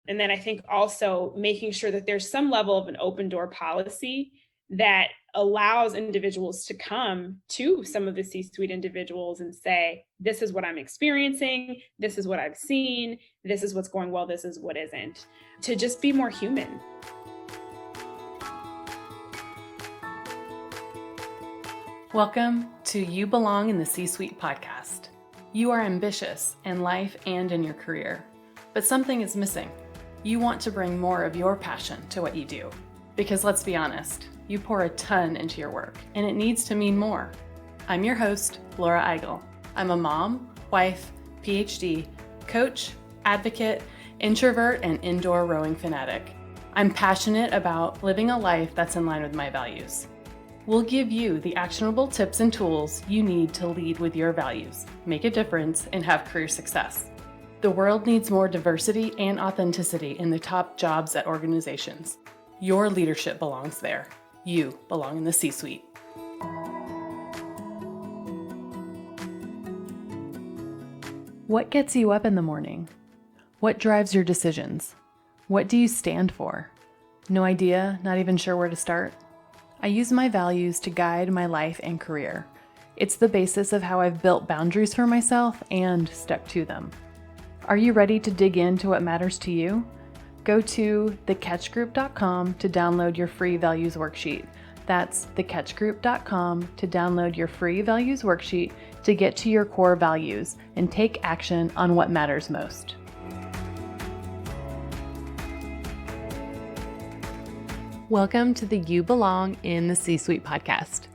And then I think also making sure that there's some level of an open door policy that allows individuals to come to some of the C-suite individuals and say, this is what I'm experiencing, this is what I've seen, this is what's going well, this is what isn't, to just be more human. Welcome to You Belong in the C-Suite podcast. You are ambitious in life and in your career, but something is missing. You want to bring more of your passion to what you do. Because let's be honest, you pour a ton into your work, and it needs to mean more. I'm your host, Laura Eigel. I'm a mom, wife, PhD, coach, advocate, introvert, and indoor rowing fanatic. I'm passionate about living a life that's in line with my values. We'll give you the actionable tips and tools you need to lead with your values, make a difference, and have career success. The world needs more diversity and authenticity in the top jobs at organizations. Your leadership belongs there. You belong in the C-suite. What gets you up in the morning? What drives your decisions? What do you stand for? No idea, not even sure where to start? I use my values to guide my life and career. It's the basis of how I've built boundaries for myself and stuck to them. Are you ready to dig into what matters to you? Go to thecatchgroup.com to download your free values worksheet. That's thecatchgroup.com to download your free values worksheet to get to your core values and take action on what matters most. Welcome to the You Belong in the C-Suite podcast.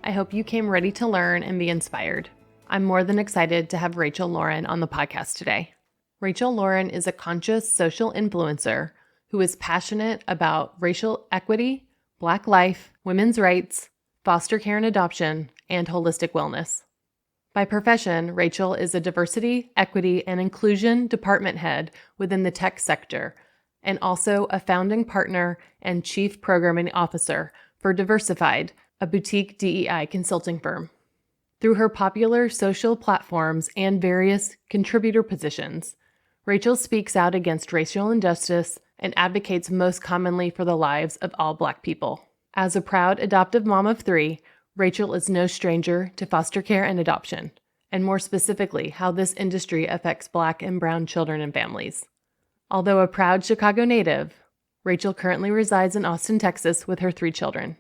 I hope you came ready to learn and be inspired. I'm more than excited to have Rachel Lauren on the podcast today. Rachel Lauren is a conscious social influencer who is passionate about racial equity, Black life, women's rights, foster care and adoption, and holistic wellness. By profession, Rachel is a diversity, equity, and inclusion department head within the tech sector, and also a founding partner and chief programming officer for Diversified, a boutique DEI consulting firm. Through her popular social platforms and various contributor positions, Rachel speaks out against racial injustice and advocates most commonly for the lives of all Black people. As a proud adoptive mom of 3, Rachel is no stranger to foster care and adoption, and more specifically, how this industry affects Black and brown children and families. Although a proud Chicago native, Rachel currently resides in Austin, Texas with her 3 children.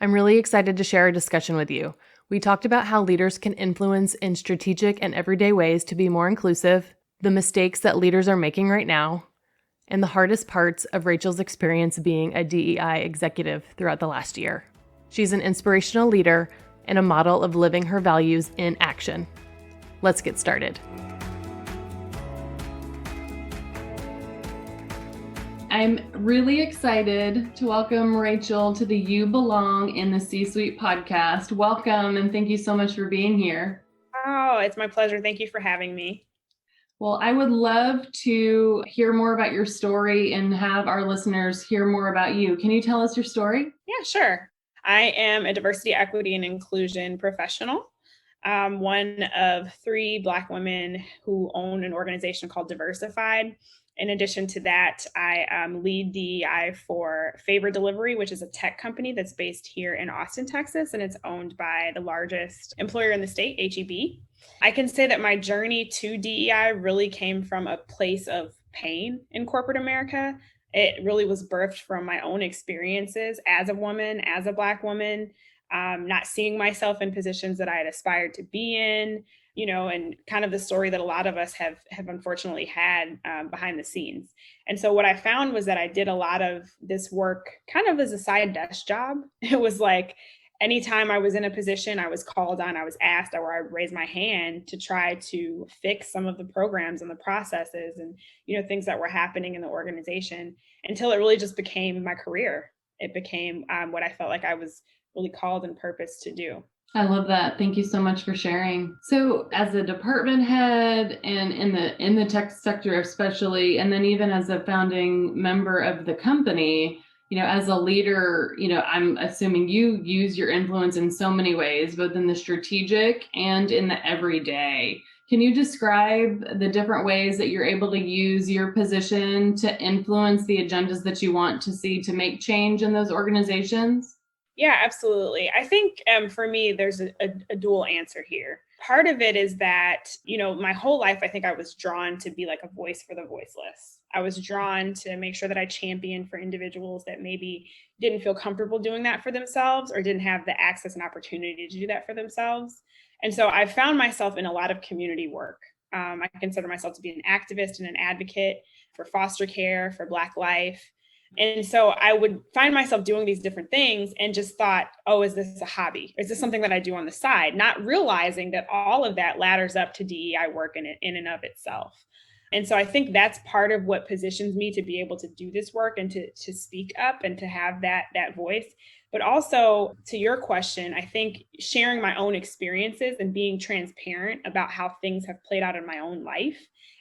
I'm really excited to share a discussion with you. We talked about how leaders can influence in strategic and everyday ways to be more inclusive, the mistakes that leaders are making right now, and the hardest parts of Rachel's experience being a DEI executive throughout the last year. She's an inspirational leader and a model of living her values in action. Let's get started. I'm really excited to welcome Rachel to the You Belong in the C-Suite podcast. Welcome, and thank you so much for being here. Oh, it's my pleasure. Thank you for having me. Well, I would love to hear more about your story and have our listeners hear more about you. Can you tell us your story? Yeah, sure. I am a diversity, equity, and inclusion professional. One of 3 Black women who own an organization called Diversified. In addition to that, I lead DEI for Favor Delivery, which is a tech company that's based here in Austin, Texas, and it's owned by the largest employer in the state, HEB. I can say that my journey to DEI really came from a place of pain in corporate America. It really was birthed from my own experiences as a woman, as a Black woman, not seeing myself in positions that I had aspired to be in, and kind of the story that a lot of us have unfortunately had behind the scenes. And so what I found was that I did a lot of this work kind of as a side desk job. It was like anytime I was in a position, I was called on, I was asked, or I would raise my hand to try to fix some of the programs and the processes and, things that were happening in the organization, until it really just became my career. It became what I felt like I was really called and purposed to do. I love that. Thank you so much for sharing. So as a department head and in the tech sector especially, and then even as a founding member of the company, as a leader, I'm assuming you use your influence in so many ways, both in the strategic and in the everyday. Can you describe the different ways that you're able to use your position to influence the agendas that you want to see to make change in those organizations? Yeah, absolutely. I think for me, there's a dual answer here. Part of it is that, my whole life, I think I was drawn to be like a voice for the voiceless. I was drawn to make sure that I championed for individuals that maybe didn't feel comfortable doing that for themselves or didn't have the access and opportunity to do that for themselves. And so I found myself in a lot of community work. I consider myself to be an activist and an advocate for foster care, for Black life. And so I would find myself doing these different things and just thought, oh, is this a hobby? Is this something that I do on the side? Not realizing that all of that ladders up to DEI work in and of itself. And so I think that's part of what positions me to be able to do this work and to speak up and to have that voice. But also to your question, I think sharing my own experiences and being transparent about how things have played out in my own life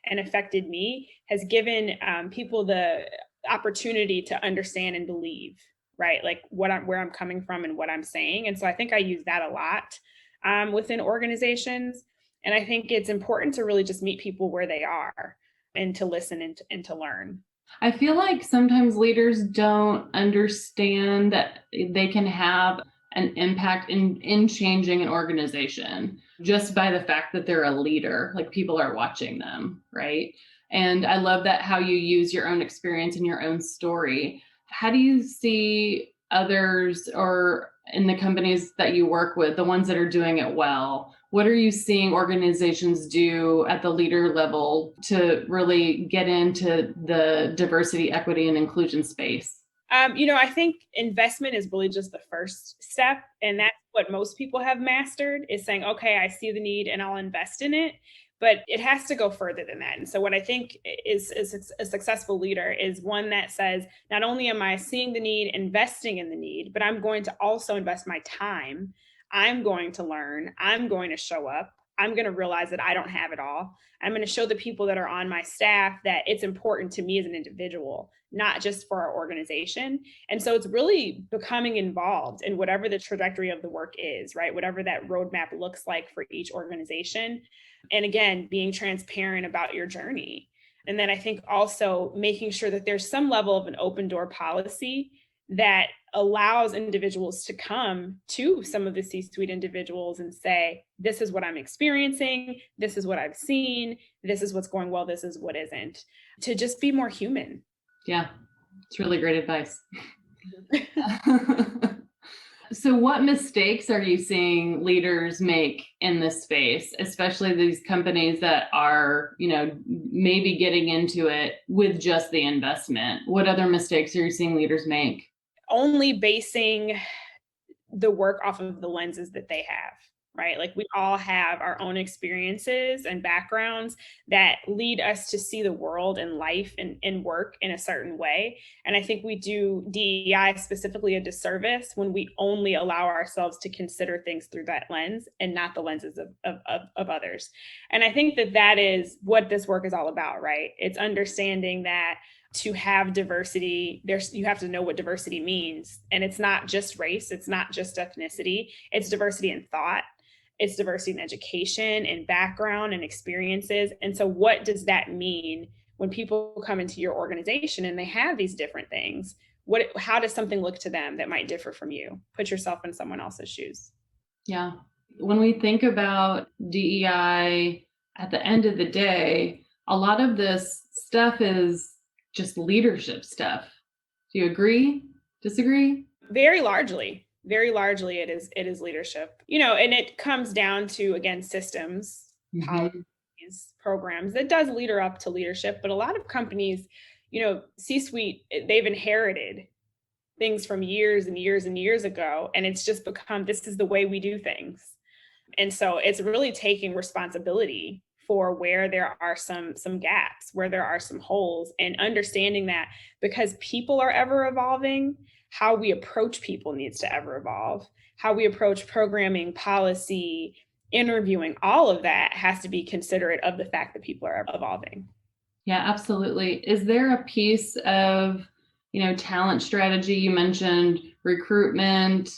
and affected me has given people the opportunity to understand and believe, right? Like where I'm coming from and what I'm saying. And so I think I use that a lot within organizations. And I think it's important to really just meet people where they are and to listen and to learn. I feel like sometimes leaders don't understand that they can have an impact in changing an organization just by the fact that they're a leader, like people are watching them, right? And I love that how you use your own experience and your own story. How do you see others or in the companies that you work with, the ones that are doing it well? What are you seeing organizations do at the leader level to really get into the diversity, equity, and inclusion space? I think investment is really just the first step. And that's what most people have mastered is saying, okay, I see the need and I'll invest in it. But it has to go further than that. And so what I think is a successful leader is one that says, not only am I seeing the need, investing in the need, but I'm going to also invest my time. I'm going to learn. I'm going to show up. I'm going to realize that I don't have it all. I'm going to show the people that are on my staff that it's important to me as an individual, not just for our organization. And so it's really becoming involved in whatever the trajectory of the work is, right? Whatever that roadmap looks like for each organization. And again, being transparent about your journey. And then I think also making sure that there's some level of an open door policy that allows individuals to come to some of the C-suite individuals and say, this is what I'm experiencing, this is what I've seen, this is what's going well, this is what isn't, to just be more human. Yeah, it's really great advice. So what mistakes are you seeing leaders make in this space, especially these companies that are, maybe getting into it with just the investment? What other mistakes are you seeing leaders make? Only basing the work off of the lenses that they have, right? Like we all have our own experiences and backgrounds that lead us to see the world and life and work in a certain way. And I think we do DEI specifically a disservice when we only allow ourselves to consider things through that lens and not the lenses of others. And I think that is what this work is all about, right? It's understanding that to have diversity, you have to know what diversity means. And it's not just race, it's not just ethnicity, it's diversity in thought, it's diversity in education and background and experiences. And so what does that mean when people come into your organization and they have these different things? How does something look to them that might differ from you? Put yourself in someone else's shoes. Yeah. When we think about DEI, at the end of the day, a lot of this stuff is just leadership stuff. Do you agree? Disagree? Very largely it is leadership, and it comes down to, again, systems, policies, programs that does leader up to leadership. But a lot of companies, C-suite, they've inherited things from years and years and years ago, and it's just become, this is the way we do things. And so it's really taking responsibility for where there are some gaps, where there are some holes, and understanding that because people are ever evolving, how we approach people needs to ever evolve. How we approach programming, policy, interviewing, all of that has to be considerate of the fact that people are evolving. Yeah, absolutely. Is there a piece of, talent strategy? You mentioned recruitment,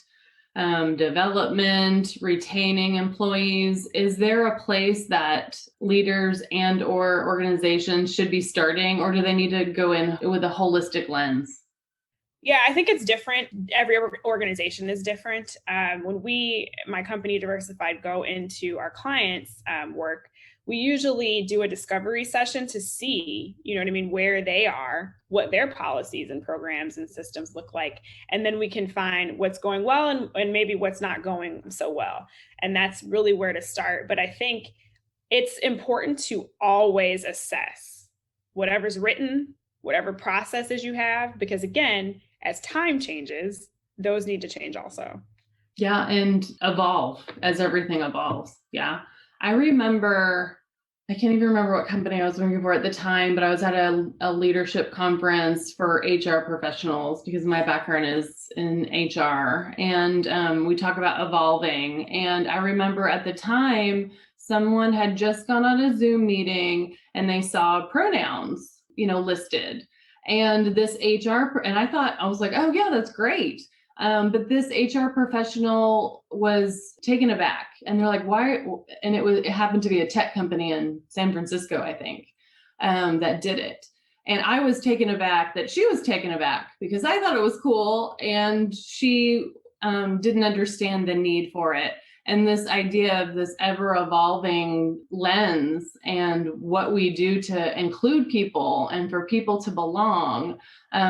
development, retaining employees. Is there a place that leaders and or organizations should be starting, or do they need to go in with a holistic lens? Yeah, I think it's different. Every organization is different. When my company Diversified, go into our clients' work, we usually do a discovery session to see, you know what I mean, where they are, what their policies and programs and systems look like. And then we can find what's going well and maybe what's not going so well. And that's really where to start. But I think it's important to always assess whatever's written, whatever processes you have, because again, as time changes, those need to change also. Yeah, and evolve as everything evolves. Yeah. I remember, I can't even remember what company I was working for at the time, but I was at a leadership conference for HR professionals because my background is in HR. And we talk about evolving. And I remember at the time, someone had just gone on a Zoom meeting and they saw pronouns, listed. And this HR, and I was like, oh yeah, that's great. But this HR professional was taken aback, and they're like, "Why?" And it happened to be a tech company in San Francisco, I think, that did it. And I was taken aback that she was taken aback because I thought it was cool, and she didn't understand the need for it. And this idea of this ever evolving lens and what we do to include people and for people to belong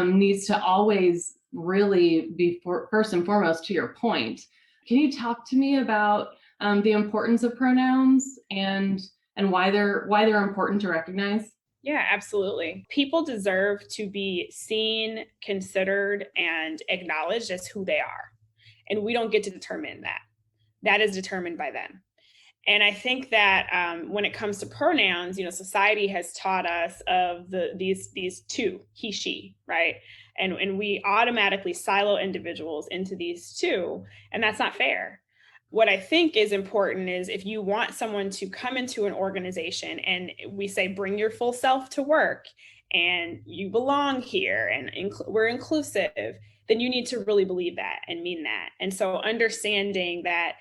needs to always really be first and foremost. To your point, can you talk to me about the importance of pronouns and why they're important to recognize? Yeah, absolutely. People deserve to be seen, considered, and acknowledged as who they are. And we don't get to determine that. That is determined by them. And I think that when it comes to pronouns, society has taught us of these two, he, she, right? And we automatically silo individuals into these two, and that's not fair. What I think is important is if you want someone to come into an organization and we say, bring your full self to work and you belong here and we're inclusive, then you need to really believe that and mean that. And so understanding that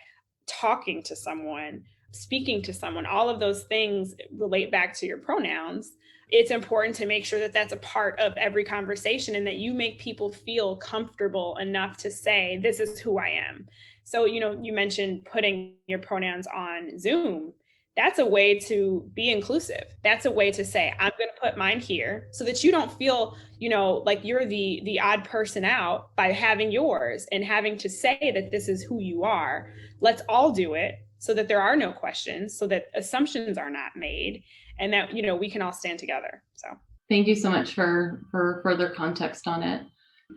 talking to someone, speaking to someone, all of those things relate back to your pronouns. It's important to make sure that that's a part of every conversation and that you make people feel comfortable enough to say, this is who I am. So, you mentioned putting your pronouns on Zoom. That's a way to be inclusive. That's a way to say, I'm going to put mine here so that you don't feel, like you're the odd person out by having yours and having to say that this is who you are. Let's all do it so that there are no questions, so that assumptions are not made, and that, we can all stand together. So thank you so much for further context on it.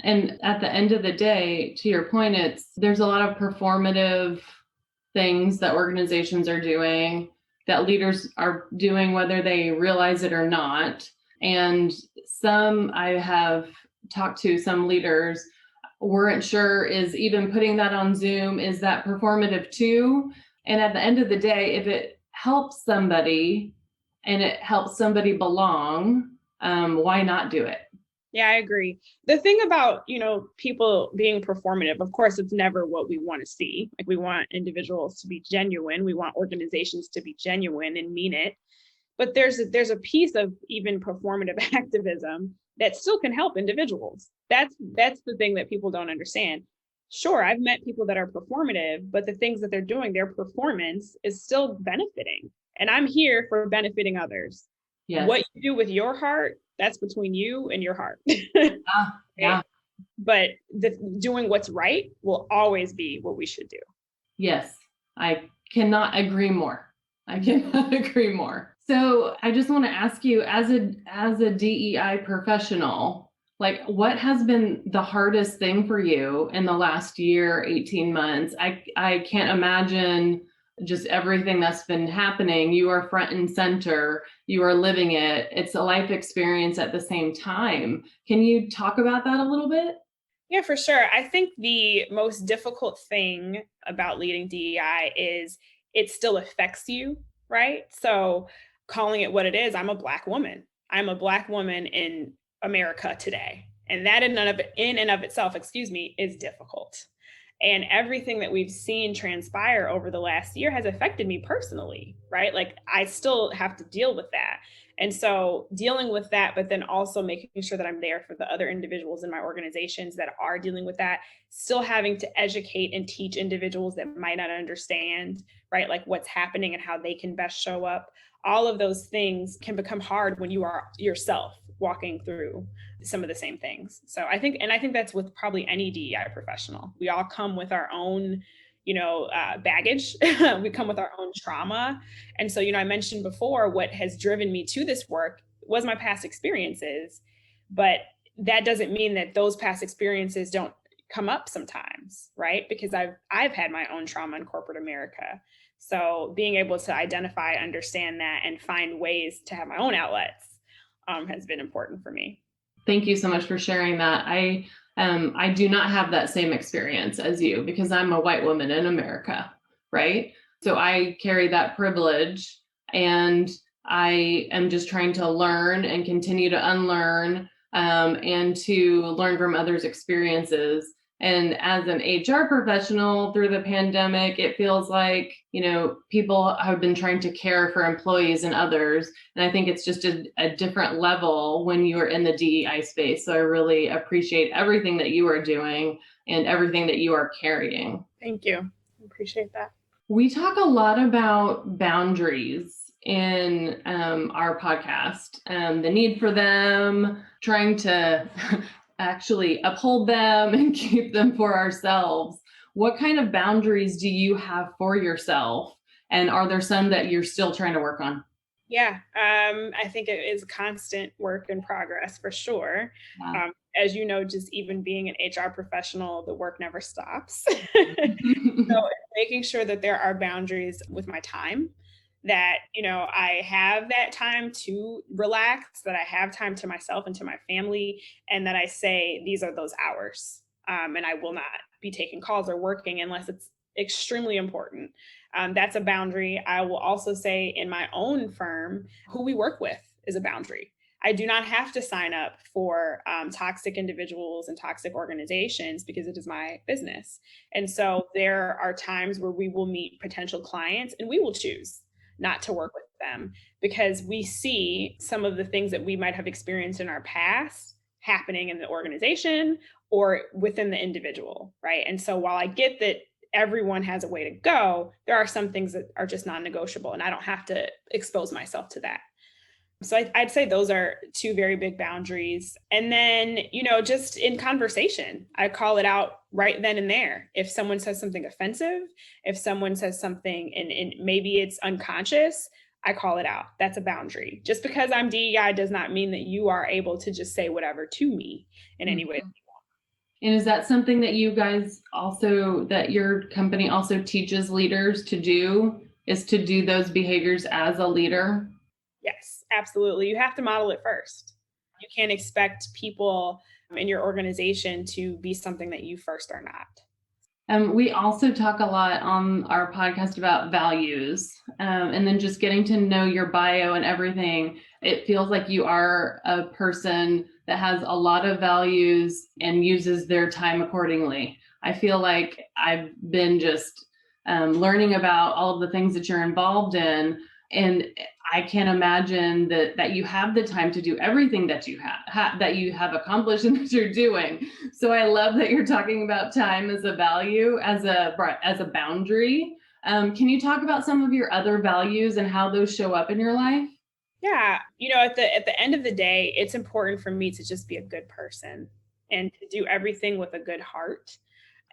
And at the end of the day, to your point, there's a lot of performative things that organizations are doing, that leaders are doing, whether they realize it or not. And I have talked to some leaders weren't sure, is even putting that on Zoom, is that performative too? And at the end of the day, if it helps somebody and it helps somebody belong, why not do it? Yeah, I agree. The thing about, people being performative, of course, it's never what we want to see. Like, we want individuals to be genuine. We want organizations to be genuine and mean it. But there's a piece of even performative activism that still can help individuals. That's the thing that people don't understand. Sure, I've met people that are performative, but the things that they're doing, their performance is still benefiting. And I'm here for benefiting others. Yes. What you do with your heart, that's between you and your heart. Yeah. But doing what's right will always be what we should do. Yes, I cannot agree more. I cannot agree more. So I just want to ask you, as a DEI professional, like, what has been the hardest thing for you in the last year, 18 months? I can't imagine just everything that's been happening. You are front and center. You are living it. It's a life experience at the same time. Can you talk about that a little bit? Yeah, for sure. I think the most difficult thing about leading DEI is it still affects you, right? So calling it what it is, I'm a Black woman. I'm a Black woman in America today. And that in and of itself, is difficult. And everything that we've seen transpire over the last year has affected me personally, right? Like I still have to deal with that. And so dealing with that, but then also making sure that I'm there for the other individuals in my organizations that are dealing with that, still having to educate and teach individuals that might not understand, right? Like what's happening and how they can best show up. All of those things can become hard when you are yourself walking through some of the same things. So I think that's with probably any DEI professional. We all come with our own, baggage. We come with our own trauma. And so, I mentioned before what has driven me to this work was my past experiences, but that doesn't mean that those past experiences don't come up sometimes, right? Because I've had my own trauma in corporate America. So being able to identify, understand that, and find ways to have my own outlets has been important for me. Thank you so much for sharing that. I do not have that same experience as you because I'm a white woman in America, right? So I carry that privilege, and I am just trying to learn and continue to unlearn, and to learn from others' experiences. And as an HR professional through the pandemic, it feels like, people have been trying to care for employees and others. And I think it's just a different level when you're in the DEI space. So I really appreciate everything that you are doing and everything that you are carrying. Thank you. I appreciate that. We talk a lot about boundaries in our podcast, the need for them, trying to actually uphold them and keep them for ourselves. What kind of boundaries do you have for yourself? And are there some that you're still trying to work on? Yeah, I think it is constant work in progress for sure. Yeah. As you know, just even being an HR professional, the work never stops. So making sure that there are boundaries with my time, that, I have that time to relax, that I have time to myself and to my family, and that I say, these are those hours. And I will not be taking calls or working unless it's extremely important. That's a boundary. I will also say in my own firm, who we work with is a boundary. I do not have to sign up for toxic individuals and toxic organizations because it is my business. And so there are times where we will meet potential clients and we will choose not to work with them because we see some of the things that we might have experienced in our past happening in the organization or within the individual, right? And so while I get that everyone has a way to go, there are some things that are just non-negotiable, and I don't have to expose myself to that. So I'd say those are two very big boundaries. And then, just in conversation, I call it out right then and there. If someone says something offensive, if someone says something and maybe it's unconscious, I call it out. That's a boundary. Just because I'm DEI does not mean that you are able to just say whatever to me in any way. And is that something that you guys also, that your company also teaches leaders to do, is to do those behaviors as a leader? Yes, absolutely. You have to model it first. You can't expect people in your organization to be something that you first are not. We also talk a lot on our podcast about values, and then just getting to know your bio and everything. It feels like you are a person that has a lot of values and uses their time accordingly. I feel like I've been just learning about all of the things that you're involved in, and I can't imagine that you have the time to do everything that you have accomplished and that you're doing. So I love that you're talking about time as a value, as a boundary. Can you talk about some of your other values and how those show up in your life? Yeah, at the end of the day, it's important for me to just be a good person and to do everything with a good heart.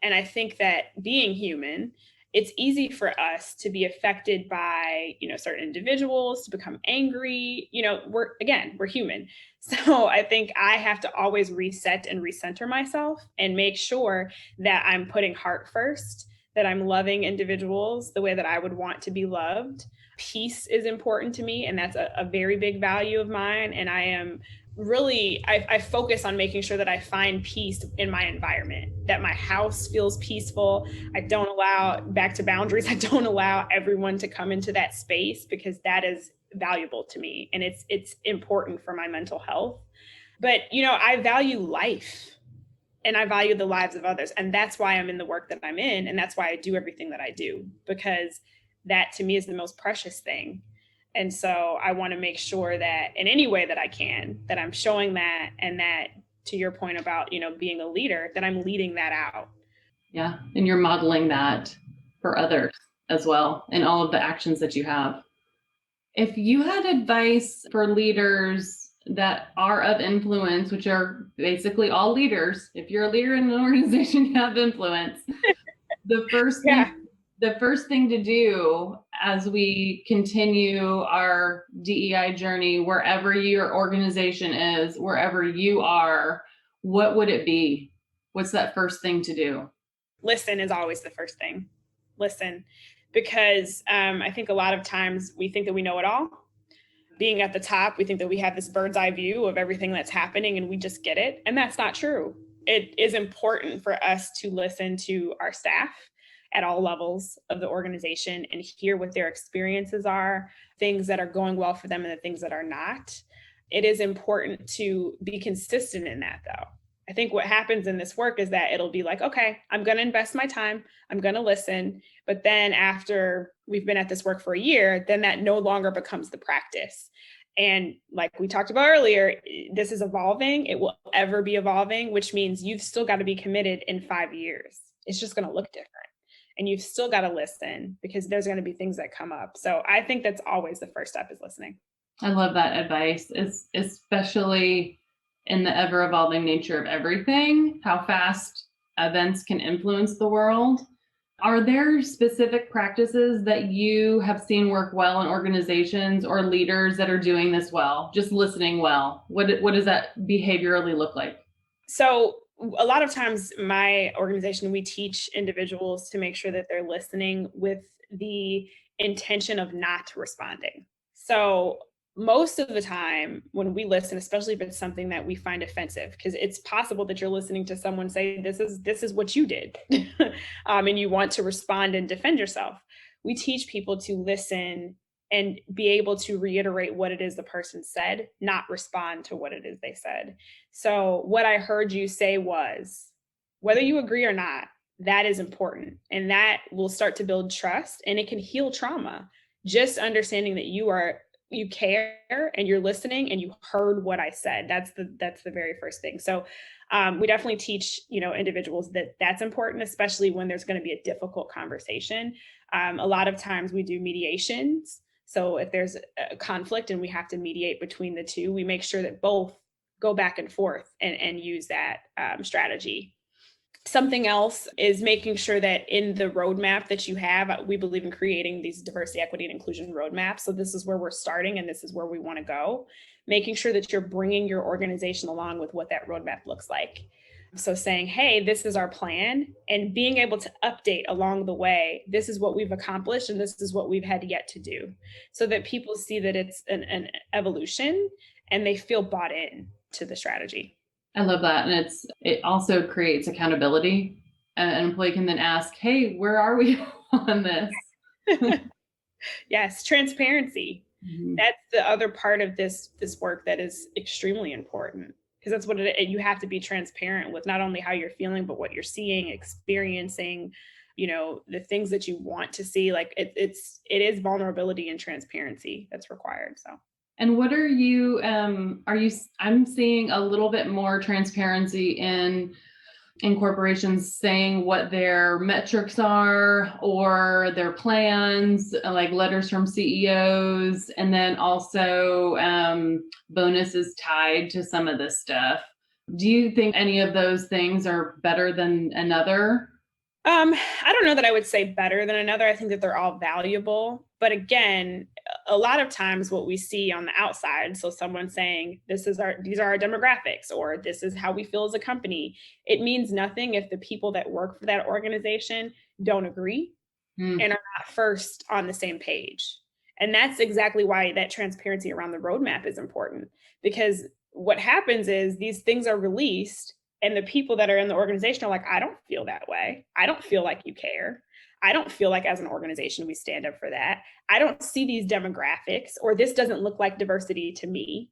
And I think that being human, it's easy for us to be affected by, certain individuals, to become angry. We're human. So I think I have to always reset and recenter myself and make sure that I'm putting heart first, that I'm loving individuals the way that I would want to be loved. Peace is important to me, and that's a very big value of mine. And I focus on making sure that I find peace in my environment, that my house feels peaceful. I don't allow, back to boundaries, I don't allow everyone to come into that space because that is valuable to me and it's important for my mental health. But, I value life. and I value the lives of others. And that's why I'm in the work that I'm in. And that's why I do everything that I do, because that to me is the most precious thing. And so I want to make sure that in any way that I can, that I'm showing that, and that, to your point about, being a leader, that I'm leading that out. Yeah. And you're modeling that for others as well in all of the actions that you have. If you had advice for leaders that are of influence, which are basically all leaders, if you're a leader in an organization, you have influence. The first thing, Yeah. the first thing to do as we continue our DEI journey, wherever your organization is, wherever you are, what would it be? What's that first thing to do? Listen is always the first thing. Listen, because I think a lot of times we think that we know it all. Being at the top, we think that we have this bird's eye view of everything that's happening and we just get it. And that's not true. It is important for us to listen to our staff at all levels of the organization and hear what their experiences are, things that are going well for them and the things that are not. It is important to be consistent in that, though. I think what happens in this work is that it'll be like, okay, I'm going to invest my time, I'm going to listen. But then after we've been at this work for a year, then that no longer becomes the practice. And like we talked about earlier, this is evolving. It will ever be evolving, which means you've still got to be committed in 5 years. It's just going to look different. And you've still got to listen, because there's going to be things that come up. So I think that's always the first step, is listening. I love that advice, especially in the ever evolving nature of everything, how fast events can influence the world. Are there specific practices that you have seen work well in organizations or leaders that are doing this well, just listening well? What does that behaviorally look like? So a lot of times my organization, we teach individuals to make sure that they're listening with the intention of not responding. So most of the time when we listen, especially if it's something that we find offensive, because it's possible that you're listening to someone say, this is what you did, and you want to respond and defend yourself. We teach people to listen and be able to reiterate what it is the person said, not respond to what it is they said. So what I heard you say was, whether you agree or not, that is important. And that will start to build trust, and it can heal trauma. Just understanding that you care and you're listening and you heard what I said. That's the very first thing. So we definitely teach, individuals that that's important, especially when there's going to be a difficult conversation. A lot of times we do mediations. So if there's a conflict and we have to mediate between the two, we make sure that both go back and forth and use that strategy. Something else is making sure that in the roadmap that you have, we believe in creating these diversity, equity, and inclusion roadmaps. So this is where we're starting and this is where we want to go. Making sure that you're bringing your organization along with what that roadmap looks like. So saying, hey, this is our plan, and being able to update along the way. This is what we've accomplished and this is what we've had yet to do, so that people see that it's an evolution and they feel bought in to the strategy. I love that. And it also creates accountability. An employee can then ask, hey, where are we on this? Yes, transparency. Mm-hmm. That's the other part of this work that is extremely important, because that's what you have to be transparent with, not only how you're feeling, but what you're seeing, experiencing, the things that you want to see. Like it is vulnerability and transparency that's required. So. And what I'm seeing a little bit more transparency in corporations saying what their metrics are or their plans, like letters from CEOs, and then also bonuses tied to some of this stuff. Do you think any of those things are better than another? I don't know that I would say better than another. I think that they're all valuable. But again, a lot of times what we see on the outside, so someone saying these are our demographics, or this is how we feel as a company, it means nothing if the people that work for that organization don't agree and are not first on the same page. And that's exactly why that transparency around the roadmap is important, because what happens is these things are released and the people that are in the organization are like, I don't feel that way. I don't feel like you care. I don't feel like as an organization we stand up for that. I don't see these demographics, or this doesn't look like diversity to me.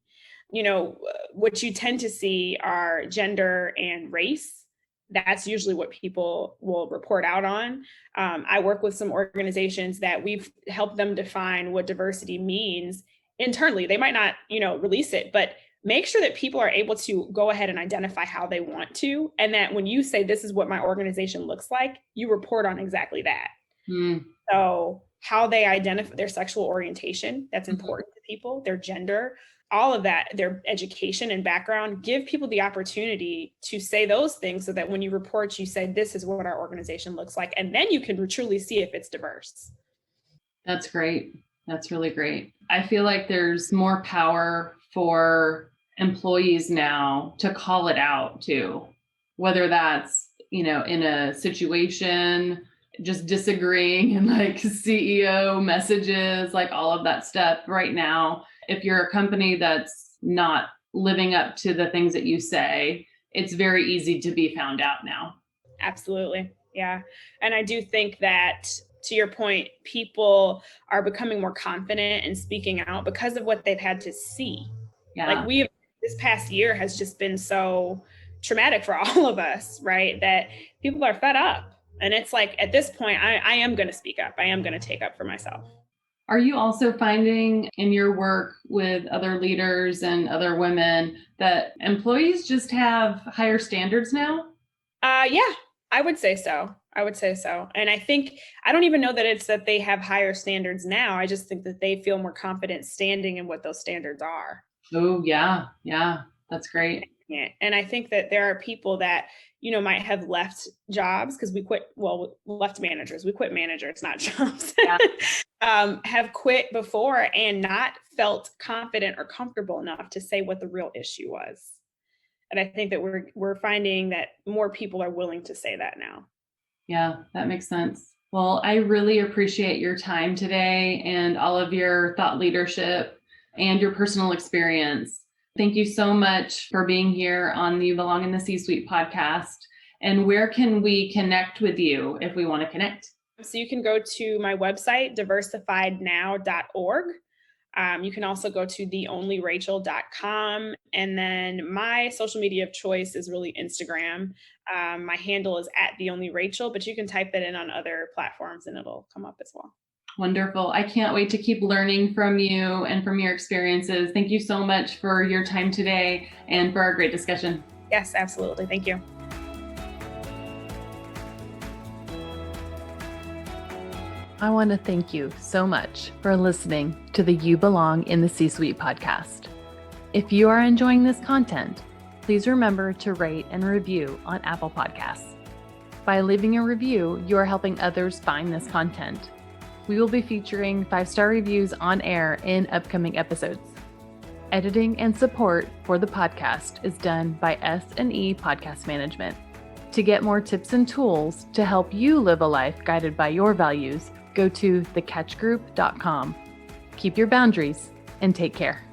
What you tend to see are gender and race that's usually what people will report out on. I work with some organizations that we've helped them define what diversity means internally. They might not, release it, but make sure that people are able to go ahead and identify how they want to. And that when you say, this is what my organization looks like, you report on exactly that. Mm. So how they identify their sexual orientation, that's important to people, their gender, all of that, their education and background, give people the opportunity to say those things so that when you report, you say, this is what our organization looks like. And then you can truly see if it's diverse. That's great. That's really great. I feel like there's more power for employees now to call it out too, whether that's, in a situation, just disagreeing and like CEO messages, like all of that stuff right now. If you're a company that's not living up to the things that you say, it's very easy to be found out now. Absolutely. Yeah. And I do think that, to your point, people are becoming more confident in speaking out because of what they've had to see. Yeah. Like this past year has just been so traumatic for all of us, right? That people are fed up. And it's like, at this point, I am going to speak up. I am going to take up for myself. Are you also finding in your work with other leaders and other women that employees just have higher standards now? Yeah, I would say so. And I don't even know that it's that they have higher standards now. I just think that they feel more confident standing in what those standards are. Oh, yeah. Yeah. That's great. And I think that there are people that, might have left jobs because left managers. We quit managers, not jobs. Yeah. Have quit before and not felt confident or comfortable enough to say what the real issue was. And I think that we're finding that more people are willing to say that now. Yeah, that makes sense. Well, I really appreciate your time today and all of your thought leadership and your personal experience. Thank you so much for being here on the You Belong in the C-Suite podcast. And where can we connect with you if we want to connect? So you can go to my website, diversifiednow.org. You can also go to theonlyrachel.com. And then my social media of choice is really Instagram. My handle is @theonlyrachel, but you can type that in on other platforms and it'll come up as well. Wonderful. I can't wait to keep learning from you and from your experiences. Thank you so much for your time today and for our great discussion. Yes, absolutely. Thank you. I want to thank you so much for listening to the You Belong in the C-Suite podcast. If you are enjoying this content, please remember to rate and review on Apple Podcasts. By leaving a review, you are helping others find this content. We will be featuring 5-star reviews on air in upcoming episodes. Editing and support for the podcast is done by S&E Podcast Management. To get more tips and tools to help you live a life guided by your values, go to thecatchgroup.com. Keep your boundaries and take care.